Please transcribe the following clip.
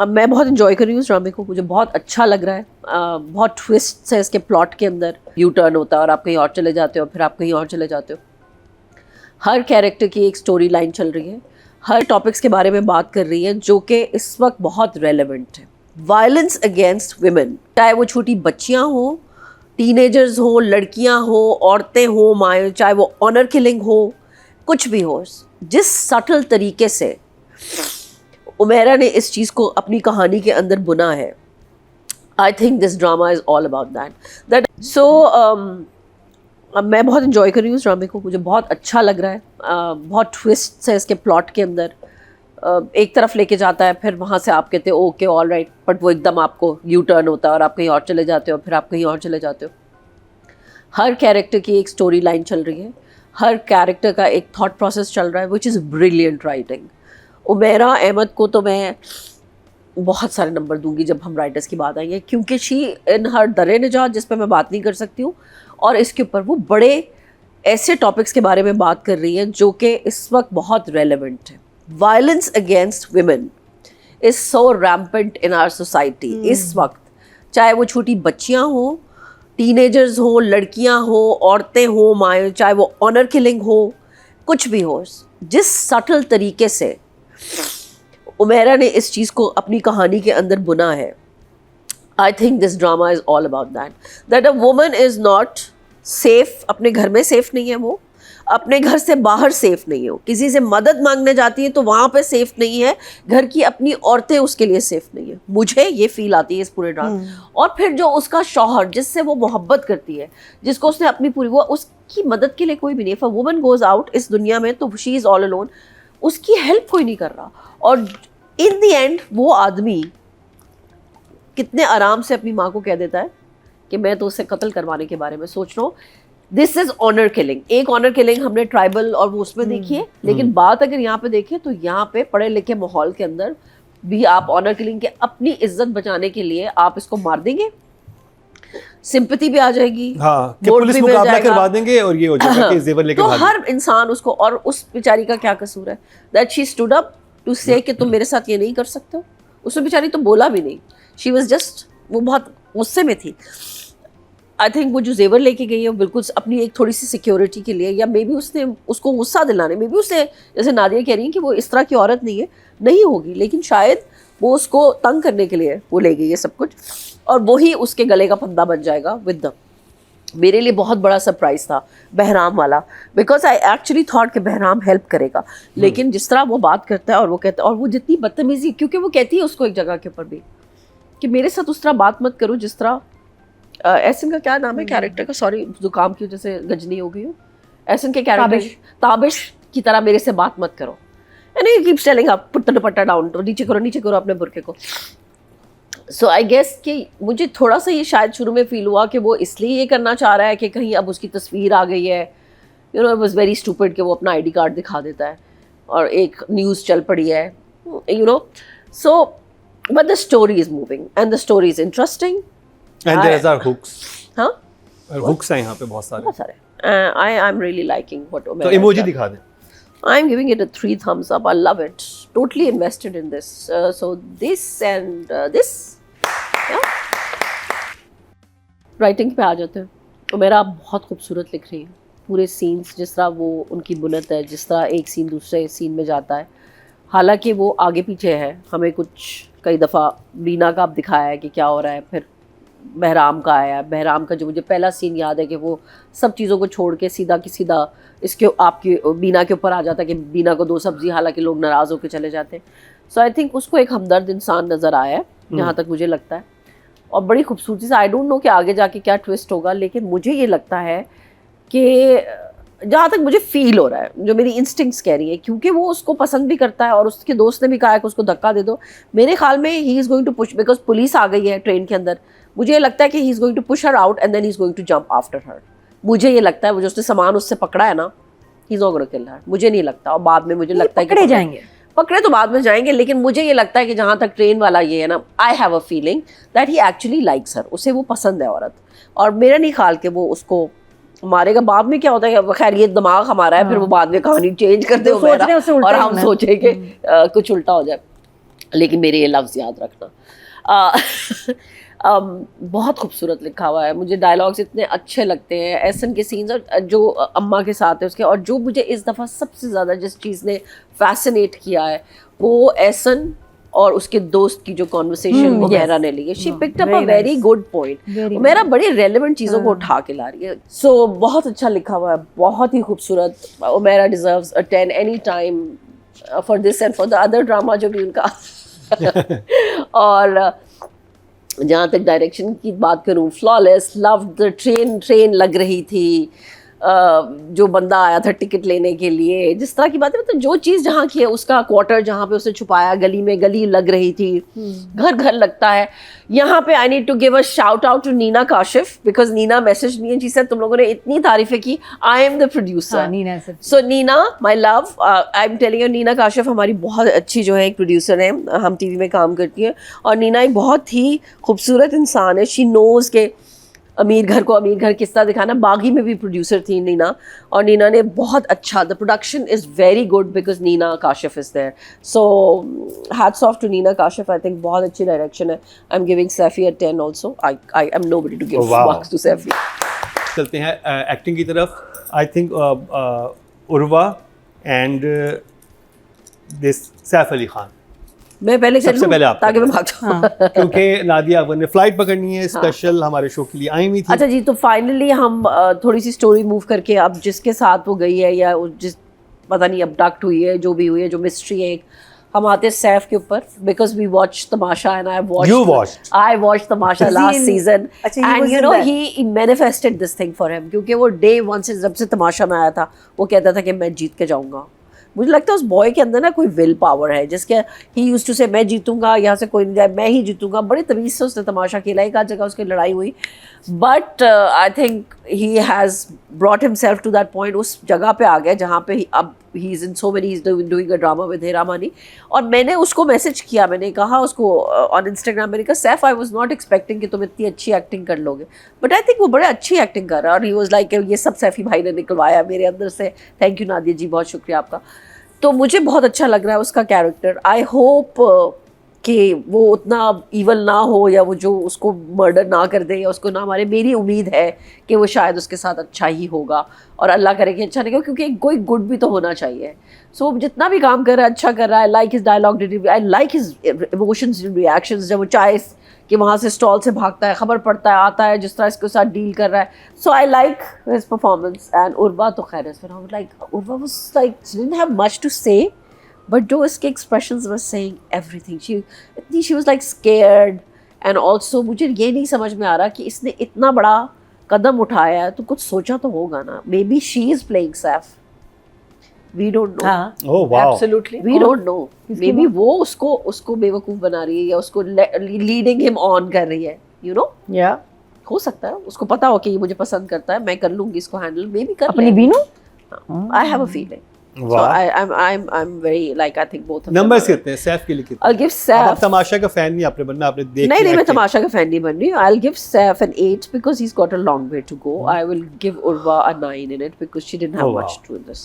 अब मैं बहुत इन्जॉय कर रही हूँ इस ड्रामे को, मुझे बहुत अच्छा लग रहा है। बहुत ट्विस्ट है इसके प्लॉट के अंदर, यू टर्न होता है और आप कहीं और चले जाते हो, फिर आप कहीं और चले जाते हो। हर कैरेक्टर की एक स्टोरी लाइन चल रही है, हर टॉपिक्स के बारे में बात कर रही है जो कि इस वक्त बहुत रेलेवेंट है। वायलेंस अगेंस्ट विमेन, चाहे वो छोटी बच्चियाँ हों, टीनेजर्स हों, लड़कियाँ हों, औरतें हों, माएँ, चाहे वो ऑनर किलिंग हो, कुछ भी हो, जिस सटल तरीके से उमेरा ने इस चीज़ को अपनी कहानी के अंदर बुना है, I think this drama is all about that so अब मैं बहुत इन्जॉय कर रही हूँ इस ड्रामे को, मुझे बहुत अच्छा लग रहा है। बहुत ट्विस्ट है इसके प्लॉट के अंदर, एक तरफ लेके जाता है, फिर वहाँ से आप कहते हो ओके ऑल राइट, बट वो एकदम आपको यू टर्न होता है और आप कहीं और चले जाते हो, फिर आप कहीं और चले जाते हो। हर कैरेक्टर की एक स्टोरी लाइन चल रही है, हर कैरेक्टर का एक थॉट प्रोसेस चल रहा है, which is brilliant writing. Umera Ahmed को तो मैं बहुत सारे नंबर दूंगी जब हम राइटर्स की बात आएंगे, क्योंकि शी इन हर दरे निजात, जिस पर मैं बात नहीं कर सकती हूँ, और इसके ऊपर वो बड़े ऐसे टॉपिक्स के बारे में बात कर रही हैं जो कि इस वक्त बहुत रेलेवेंट है। Violence against women is so rampant in our society इस वक्त, चाहे वो छोटी बच्चियाँ हों, टीनेजर्स हों, लड़कियाँ हों, औरतें हों, माएँ, चाहे वो ऑनर किलिंग हो, कुछ भी हो, जिस सटल तरीके से उमेरा ने इस चीज़ को अपनी कहानी के अंदर बुना है, I think this drama is all about that a woman is not safe, अपने घर में सेफ नहीं है, वो अपने घर से बाहर सेफ नहीं है, किसी से मदद मांगने जाती है तो वहाँ पे सेफ नहीं है, घर की अपनी औरतें उसके लिए सेफ नहीं है। मुझे ये फील आती है इस पूरे ड्रामे। और फिर जो उसका शौहर, जिससे वो मोहब्बत करती है, जिसको उसने अपनी पूरी, वो उसकी मदद के लिए कोई भी नहीं। If a woman goes out इस दुनिया में तो शी इज़ ऑल अलोन, उसकी हेल्प कोई नहीं कर रहा। और इन द एंड वो आदमी कितने आराम से अपनी माँ को कह देता है कि मैं तो उससे कत्ल करवाने के बारे में सोच रहा हूँ। This is honour killing. एक ऑनर किलिंग हमने ट्राइबल और वो उसमें देखी है, लेकिन बात अगर यहाँ पे देखें तो यहाँ पे पढ़े लिखे माहौल के अंदर भी आप ऑनर किलिंग के अपनी इज्जत बचाने के लिए आप इसको मार देंगे, सिंपैथी भी आ जाएगी, हाँ, कि पुलिस मुकाबला करवा देंगे और ये हो जाएगा कि जेवर लेके तो भाग। हर इंसान उसको, और उस बेचारी का क्या कसूर है that she stood up to say कि तुम मेरे साथ ये नहीं कर सकते हो। उसने बेचारी तो बोला भी नहीं, शी वाज जस्ट, वो बहुत गुस्से में थी। आई थिंक वो जो जेवर लेके गई है वो बिल्कुल अपनी एक थोड़ी सी सिक्योरिटी के लिए, या मे बी उसने उसको गुस्सा दिलाने, मे बी उसने, जैसे नादिया कह रही है कि वो इस तरह की औरत नहीं है, नहीं होगी, लेकिन शायद वो उसको तंग करने के लिए वो ले गई है सब कुछ, और वही उसके गले का फंदा बन जाएगा विद द। मेरे लिए बहुत बड़ा सरप्राइज था बहराम वाला, बिकॉज आई एक्चुअली थॉट कि बहराम हेल्प करेगा, लेकिन जिस तरह वो बात करता है और वो कहता है, और वो जितनी बदतमीजी, क्योंकि वो कहती है उसको एक जगह के ऊपर भी कि मेरे साथ उस तरह बात मत करो जिस तरह, एहसन का क्या नाम है कैरेक्टर का, सॉरी जुकाम की वजह से गजनी हो गई हूँ, एहसन के कैरेक्टर ताबिश की तरह मेरे से बात मत करो, and he keeps telling up put the dupatta down, तो नीचे करो अपने बुरके को। सो आई गेस कि मुझे थोड़ा सा ये शायद शुरू में फील हुआ कि वो इसलिए ये करना चाह रहा है कि कहीं अब उसकी तस्वीर आ गई है, you no, it was very stupid कि वो अपना आईडी कार्ड दिखा देता है और एक न्यूज़ चल पड़ी है, you know. So but the story is moving and the story is interesting and there are hooks. हाँ, हुक्स हैं यहाँ पे बहुत सारे। I am really liking what Omera. तो इमोजी दिखा दें। I'm giving it a 3 thumbs up. I love it. Totally invested in this. So this and this. Yeah. Writing पे आ जाते हैं। उमेरा बहुत खूबसूरत लिख रही है। पूरे सीन्स, जिस तरह वो उनकी बुनत है, जिस तरह एक सीन दूसरे सीन में जाता है, हालांकि वो आगे पीछे है, हमें कुछ कई दफ़ा बीना का अब दिखाया है कि क्या हो रहा है, फिर बहराम का आया। बहराम का जो मुझे पहला सीन याद है कि वो सब चीज़ों को छोड़ के सीधा की सीधा इसके आपकी बीना के ऊपर आ जाता है कि बीना को 2 सब्जी, हालांकि लोग नाराज़ होकर चले जाते हैं। सो आई थिंक उसको एक हमदर्द इंसान नज़र आया है, जहाँ तक मुझे लगता है, और बड़ी खूबसूरती से। आई डोंट नो कि आगे जाके क्या ट्विस्ट होगा, लेकिन मुझे ये लगता है कि जहाँ तक मुझे फील हो रहा है, जो मेरी इंस्टिंक्ट्स कह रही है, क्योंकि वो उसको पसंद भी करता है और उसके दोस्त ने भी कहा है कि उसको धक्का दे दो, मेरे ख्याल में he is going to push, because police आ गई है ट्रेन के अंदर, मुझे लगता है कि he is going to push her out and then he is going to jump after her. मुझे ये लगता है वो जो उसने सामान उससे पकड़ा है ना, he is not going to kill her, मुझे नहीं लगता। और बाद में मुझे लगता है कि पकड़े तो बाद में जाएंगे, लेकिन मुझे ये लगता है कि जहाँ तक ट्रेन वाला ये है ना, I have a feeling that he actually likes her, उसे वो पसंद है औरत, और मेरा नहीं ख्याल कि वो उसको मारेगा। बाद में क्या होता है, खैर ये दिमाग हमारा है, फिर वो बाद में कहानी चेंज करते हो और हम सोचे कि कुछ उल्टा हो जाए। लेकिन मेरे ये लफ्ज़ याद रखना। बहुत खूबसूरत लिखा हुआ है, मुझे डायलॉग्स इतने अच्छे लगते हैं, एहसन के सीन्स और जो अम्मा के साथ है उसके, और जो मुझे इस दफ़ा सबसे ज़्यादा जिस चीज़ ने फैसिनेट किया है वो एहसन और उसके दोस्त की जो कॉन्वर्सेशन वो मेरा ने ली है। She picked up a very good point, मेरा बड़ी रेलेवेंट चीज़ों को उठा के ला रही है। सो बहुत अच्छा लिखा हुआ है, बहुत ही खूबसूरत। मेरा deserves a 10 any time for this and for the other drama जो भी उनका और जहाँ तक डायरेक्शन की बात करूँ, फ्लॉलेस, लव द ट्रेन लग रही थी, जो बंदा आया था टिकट लेने के लिए, जिस तरह की बात है, मतलब जो चीज़ जहाँ की है, उसका क्वार्टर जहाँ पे उसे छुपाया, गली में गली लग रही थी, घर घर लगता है। यहाँ पे I need to give a shout out to Nina Kashif, because Nina message नहीं है, जी सर तुम लोगों ने इतनी तारीफें की, I am the producer. So Nina my love, I am telling you, Nina Kashif हमारी बहुत अच्छी जो है एक प्रोड्यूसर है, हम टीवी में काम करती हैं, और नीना एक बहुत ही खूबसूरत इंसान है। शी नोज़ के अमीर घर को अमीर घर किस तरह दिखाना। बागी में भी प्रोड्यूसर थी नीना, और नीना ने बहुत अच्छा, the production is very good because Nina Kashif is there. So hats off to Nina Kashif, I think बहुत अच्छी डायरेक्शन है। I am giving Saifi a 10 also, I am nobody to give marks to Saifi. चलते हैं एक्टिंग की तरफ। I think Urwa and this Saif Ali Khan, मैं पहले सबसे पहले आप, ताकि मैं भाग जाऊं। क्योंकि नादिया अव्वल ने फ्लाइट पकड़नी है, स्पेशल हमारे शो के लिए आई हुई थी। अच्छा जी, तो फाइनली हम थोड़ी सी स्टोरी मूव करके, अब जिसके साथ वो गई है या जिस पता नहीं अबडक्ट हुई है, जो भी हुई है, जो मिस्ट्री है, हम आते हैं सैफ के ऊपर, because we watch Tamasha and I watch Tamasha last season, and you know he manifested this thing for him, क्योंकि वो डे वन से जब से तमाशा में आया था वो कहता था कि मैं जीत के जाऊंगा। मुझे लगता है उस बॉय के अंदर ना कोई विल पावर है, जिसके ही यूज्ड टू से मैं जीतूंगा, यहाँ से कोई नहीं जाए, मैं ही जीतूंगा। बड़ी तमीज़ से उसने तमाशा खेला, एक आध जगह उसकी लड़ाई हुई, but I think he has brought himself to that point, उस जगह पे आ गया जहाँ पे अब he is in so many, he is doing a drama with Hera Mani. और मैंने उसको मैसेज किया, मैंने कहा उसको ऑन इंस्टाग्राम, मैंने कहा Saif I was not expecting कि तुम इतनी अच्छी एक्टिंग कर लोगे, बट आई थिंक वो बड़े अच्छी एक्टिंग कर रहा है। और ही वॉज लाइक ये सब सैफी भाई ने निकलवाया मेरे अंदर से, थैंक यू नादिया जी, बहुत शुक्रिया आपका। तो मुझे बहुत अच्छा लग रहा है उसका कैरेक्टर। आई होप कि वो उतना ईवल ना हो, या वो जो उसको मर्डर ना कर दे या उसको ना मारे। मेरी उम्मीद है कि वो शायद उसके साथ अच्छा ही होगा, और अल्लाह करे कि अच्छा नहीं हो, क्योंकि कोई गुड भी तो होना चाहिए। सो जितना भी काम कर रहा है अच्छा कर रहा है। Like his dialogue delivery, I like his emotions reactions, जब वो चाय कि वहाँ से स्टॉल से भागता है, खबर पड़ता है, आता है, जिस तरह इसके साथ डील कर रहा है। So I like his performance. And Urwa तो खैर Urwa was like she didn't have much to say, but जो इसके expressions were saying everything. She was like scared, and also मुझे ये नहीं समझ में आ रहा कि इसने इतना बड़ा कदम उठाया है तो कुछ सोचा तो होगा ना। May be she is playing Saif, we don't know. Oh wow, absolutely we don't know. Maybe वो उसको बेवकूफ बना रही है, या उसको leading him on कर रही है, you know. Yeah. हो सकता है उसको पता हो कि ये मुझे पसंद करता है, मैं कर लूंगी इसको हैंडल, मे बी कर अपनी Binu. I have a feeling. So I'm very like, I think both of them. Numbers कितने हैं सैफ के लिए? कितने? I'll give Saif. आप तमाशा का फैन नहीं आपने बनना, आपने देख नहीं मैं तमाशा का फैन नहीं बन रही हूँ। I'll give Saif an 8 because he's got a long way to go. I will give Urva a 9 in it because she didn't have much to do in this.